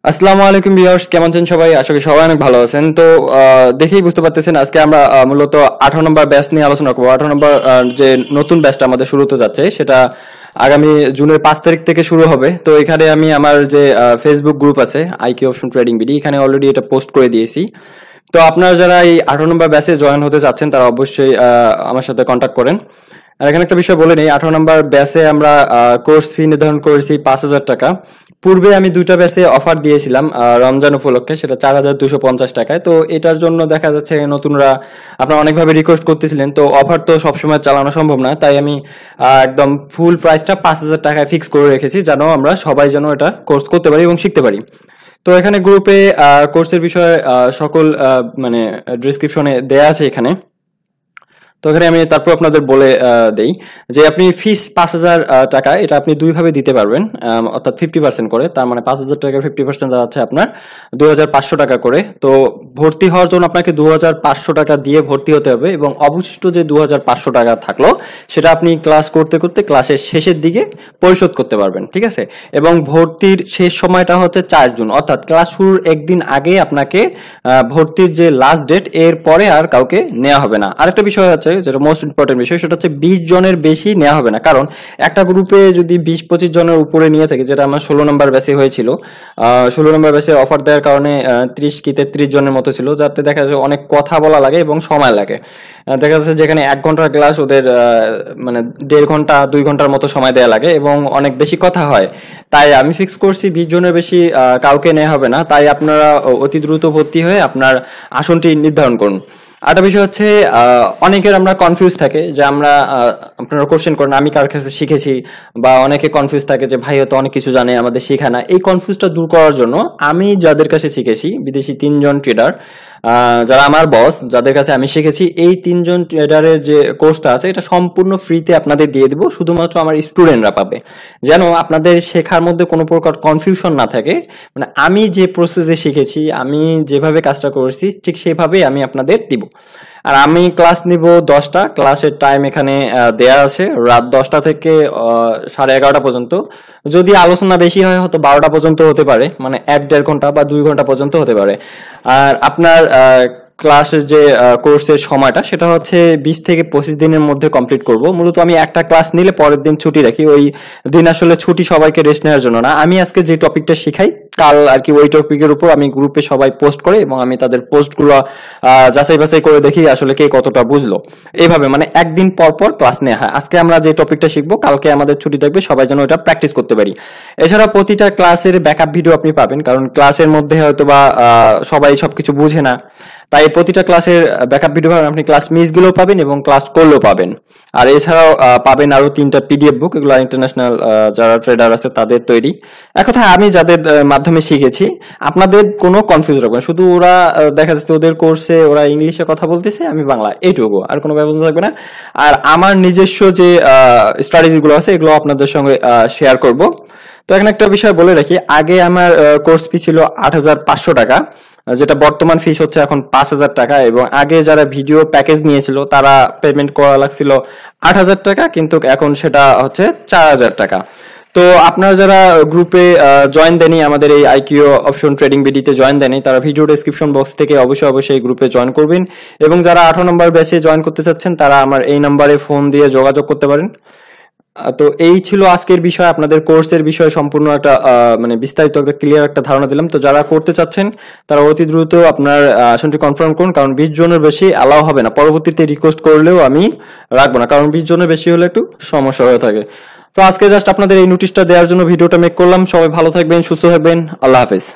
আসসালামু আলাইকুম ভিউয়ার্স, কেমন আছেন সবাই? আশা করি সবাই অনেক ভালো আছেন। তো দেখেই বুঝতে পারতেছেন আজকে আমরা মূলত 18 নম্বর ব্যাচ নিয়ে আলোচনা করবো। 18 নম্বর যে নতুন ব্যাচটা আমাদের শুরু হতে যাচ্ছে সেটা আগামী জুনের 5 তারিখ থেকে শুরু হবে। তো এখানে আমি আমার যে ফেসবুক গ্রুপ আছে আইকিউ অপশন ট্রেডিং বিডি, এখানে অলরেডি এটা পোস্ট করে দিয়েছি। তো আপনারা যারা এই 18 নম্বর ব্যাচে জয়েন হতে চাচ্ছেন তারা অবশ্যই আমার সাথে কন্ট্যাক্ট করেন। আর এখানে একটা বিষয় বলে নেই, 18 নম্বর ব্যাচে আমরা কোর্স ফি নির্ধারণ করেছি 5,000 টাকা। পূর্বে আমি দুইটা ব্যাচে অফার দিয়েছিলাম রমজান উপলক্ষে, সেটা 4,250 টাকায়। তো এটার জন্য দেখা যাচ্ছে নতুনরা আপনারা অনেকভাবে রিকোয়েস্ট করতেছিলেন, তো অফার তো সবসময় চালানো সম্ভব না, তাই আমি একদম ফুল প্রাইসটা 5,000 টাকায় ফিক্স করে রেখেছি, যেন আমরা সবাই যেন এটা কোর্স করতে পারি এবং শিখতে পারি। তো এখানে গ্রুপে কোর্সের বিষয়ে সকল মানে ডেসক্রিপশনে দেয়া আছে এখানে। তো এখানে আমি তারপর আপনাদের বলে দেই যে আপনি ফিস 5,000 টাকা, এটা আপনি দুইভাবে দিতে পারবেন, অর্থাৎ 50% করে। তার মানে 5,000 টাকার 50% দাঁড়াচ্ছে আপনার 2,500 টাকা করে। তো ভর্তি হওয়ার জন্য আপনাকে 2,500 টাকা দিয়ে ভর্তি হতে হবে, এবং অবশিষ্ট যে 2,500 টাকা থাকলো সেটা আপনি ক্লাস করতে করতে ক্লাসের শেষের দিকে পরিশোধ করতে পারবেন, ঠিক আছে? এবং ভর্তির শেষ সময়টা হচ্ছে 4 জুন, অর্থাৎ ক্লাস শুরুর একদিন আগে আপনাকে ভর্তির যে লাস্ট ডেট, এর পরে আর কাউকে নেওয়া হবে না। আরেকটা বিষয় আছে যেটা মোস্ট ইম্পর্টেন্ট বিষয়, সেটা হচ্ছে 20 জনের বেশি নেওয়া হবে না। কারণ একটা গ্রুপে যদি 20-25 জনের উপরে নিয়ে থাকে, যেটা আমার 16 নম্বর ব্যাচে হয়েছিল, 16 নম্বর ব্যাচে অফার দেওয়ার কারণে 30 কি 33 জনের মতো ছিল, যাতে দেখা যাচ্ছে অনেক কথা বলা লাগে এবং সময় লাগে। দেখা যাচ্ছে যেখানে 1 ঘন্টার ক্লাস ওদের মানে 1.5 ঘন্টা 2 ঘন্টার মতো সময় দেওয়া লাগে এবং অনেক বেশি কথা হয়। তাই আমি ফিক্স করছি 20 জনের বেশি কাউকে নেওয়া হবে না। তাই আপনারা অতি দ্রুত ভর্তি হয়ে আপনার আসনটি নির্ধারণ করুন। আরেকটা বিষয় হচ্ছে অনেকের আমরা কনফিউজ থাকে যে আমরা আপনারা কোশ্চেন করেন আমি কার কাছে শিখেছি, বা অনেকে কনফিউজ থাকে যে ভাই হয়তো অনেক কিছু জানে আমাদের শেখায় না। এই কনফিউজটা দূর করার জন্য আমি যাদের কাছে শিখেছি, বিদেশি 3 জন ট্রেডার যারা আমার বস, যাদের কাছে আমি শিখেছি, এই 3 জন ট্রেডারের যে কোর্সটা আছে এটা সম্পূর্ণ ফ্রিতে আপনাদের দিয়ে দিব, শুধুমাত্র আমার স্টুডেন্টরা পাবে, যেন আপনাদের শেখার মধ্যে কোনো প্রকার কনফিউশন না থাকে। মানে আমি যে প্রসেসে শিখেছি, আমি যেভাবে কাজটা করেছি, ঠিক সেভাবেই আমি আপনাদের দিব। আর আমি ক্লাস নিব 10টা, ক্লাসের টাইম এখানে দেয়া আছে রাত 10টা থেকে 11:30 পর্যন্ত। যদি আলোচনা বেশি হয় হয়তো 12টা পর্যন্ত হতে পারে, মানে 1-1.5 ঘন্টা বা 2 ঘন্টা পর্যন্ত হতে পারে। আর আপনার ক্লাসের যে কোর্সের সময়টা সেটা হচ্ছে 20 থেকে 25 দিনের মধ্যে কমপ্লিট করব। মূলত আমি একটা ক্লাস নিলে পরের দিন ছুটি রাখি, ওই দিন আসলে ছুটি সবাইকে রেস্ট নেওয়ার জন্য না। আমি আজকে যে টপিকটা শিখাই, কাল আর কি ওই টপিকের উপর আমি গ্রুপে সবাই পোস্ট করে, এবং আমি তাদের পোস্টগুলো যাচাই বাছাই করে দেখি আসলে কে কতটা বুঝলো। এইভাবে মানে একদিন পর পর ক্লাস নেওয়া হয়। আজকে আমরা যে টপিকটা শিখবো, কালকে আমাদের ছুটি থাকবে, সবাই যেন এটা প্র্যাকটিস করতে পারি। এছাড়া প্রতিটা ক্লাসের ব্যাকআপ ভিডিও আপনি পাবেন, কারণ ক্লাসের মধ্যে হয়তো বা সবাই সবকিছু বুঝে না, তাই প্রতিটা ক্লাসের ব্যাকআপ ভিডিও পাবেন। আপনি ক্লাস মিস গুলো পাবেন এবং ক্লাস করলেও পাবেন। আর এছাড়াও পাবেন আরো 3টা পিডিএফ বুক, এগুলো ইন্টারন্যাশনাল যারা ট্রেডার আছে তাদের তৈরি। এক কথায় আমি যাদের মাধ্যমে শিখেছি, আপনাদের কোনো কনফিউজ রাখবেন না। শুধু ওরা দেখা যাচ্ছে ওদের কোর্সে ওরা ইংলিশে কথা বলতেছে, আমি বাংলা, এইটুকু, আর কোনো ব্যবস্থা থাকবে না। আর আমার নিজস্ব যে স্ট্র্যাটেজি গুলো আছে এগুলো আপনাদের সঙ্গে শেয়ার করব। তো এখানে একটা বিষয় বলে রাখি, আগে আমার কোর্স ফি ছিল 8,500 টাকা, যেটা বর্তমান ফিস হচ্ছে এখন 5,000 টাকা। এবং আগে যারা ভিডিও প্যাকেজ নিয়েছিল তারা পেমেন্ট করা লাগছিল 8,000 টাকা, কিন্তু এখন সেটা হচ্ছে 4,000 টাকা। তো আপনারা যারা গ্রুপে জয়েন দেননি, আমাদের এই আইকিউ অপশন ট্রেডিং বিডিতে জয়েন দেননি, তারা ভিডিও ডেসক্রিপশন বক্স থেকে অবশ্যই এই গ্রুপে জয়েন করবেন। এবং যারা 18 নম্বর ব্যাচে জয়েন করতে চাচ্ছেন তারা আমার এই নাম্বারে ফোন দিয়ে যোগাযোগ করতে পারেন। তো এই ছিল আজকের বিষয়, আপনাদের কোর্সের বিষয়ে সম্পূর্ণ একটা মানে বিস্তারিত একটা ক্লিয়ার একটা ধারণা দিলাম। তো যারা করতে চাচ্ছেন তারা অতি দ্রুত আপনার আসনটি কনফার্ম করুন, কারণ 20 জনের বেশি অ্যালাউ হবে না। পরবর্তীতে রিকোয়েস্ট করলেও আমি রাখবো না, কারণ 20 জনের বেশি হলে একটু সমস্যা হয়ে থাকে। তো আজকে জাস্ট আপনাদের এই নোটিশটা দেওয়ার জন্য ভিডিওটা মেক করলাম। সবাই ভালো থাকবেন, সুস্থ থাকবেন, আল্লাহ হাফেজ।